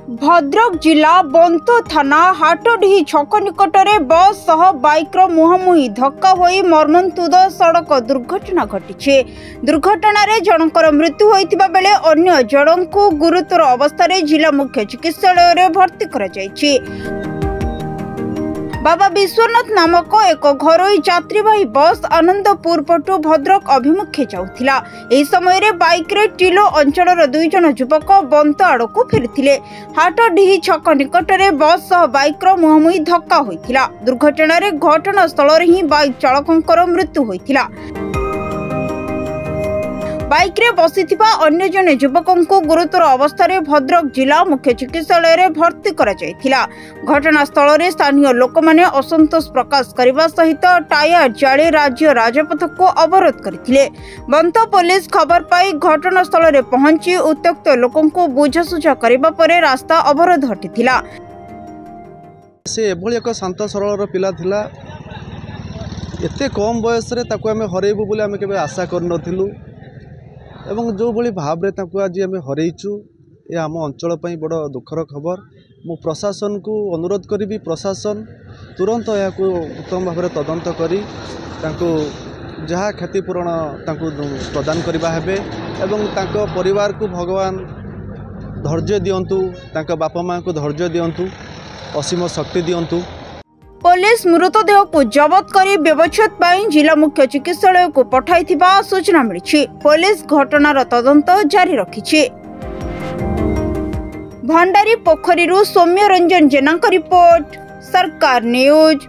भद्रक जिला बंतो थाना हाटडीही छक निकटरे बस सह बाइक मुहांमुही धक्का होई मर्मन्तुद सड़क दुर्घटना घटी। दुर्घटना जनकर मृत्यु होइतिबा बेले अन्य जनकु गुरुतर अवस्था जिला मुख्य चिकित्सालय भर्ती करा जायछि। बाबा विश्वनाथ नामक एक घरोई यात्रीवाही बस आनंदपुर पटु भद्रक अभिमुखे जाउथिला। एही समय रे बाइक रे टिलो अंचलर 2 जन युवक बंत आड़कू फेरिथिले। हाटडीही छक निकटरे बस सह बाइक मुहांमुही धक्का होइथिला। दुर्घटना रे घटनास्थल रे ही बाइक चालकंकर मृत्यु होइथिला। बाइक रे बसिथिबा अन्य जने युवकंकु गुरुतर अवस्था रे भद्रक जिला मुख्य चिकित्सालय रे भर्ती करा जायथिला। घटनास्थल रे स्थानीय लोक माने असंतोष प्रकाश करबा सहित टायर जाळे राज्य राजपथ को अवरोध करथिले। बंत पुलिस खबर पाई घटनास्थल रे पहुंची उत्त्यक्त लोकंकु बुझासुझा करबा परे रास्ता अवरोध हटिथिला। से एभଳି एक शांत सरल पिला थिला। एते कम बयस रे ताको हमें हरेबु बोली हमें केबे आशा कर नथिलु एवं जो भली भाव रे ताको आज हमें हरैचु ये आम अंचल पई बड़ दुखर खबर। मु प्रशासन को अनुरोध करी प्रशासन तुरंत या उत्तम भाव में तदंत करी ताको जहाँ क्षतिपूरण ताको प्रदान करबा हेबे एवं ताको परिवार को भगवान धैर्य दियंतु, ताको बापा माँ को धैर्य दियंतु, असीम शक्ति दियंतु। पुलिस मृतदेह को जबत कर व्यवच्छेद पाई जिला मुख्य चिकित्सालय को पठाइथिबा सूचना मिली। पुलिस घटनार तदंत जारी रखिछि। भंडारी पोखरी सौम्य रंजन जेना रिपोर्ट, सरकार न्यूज।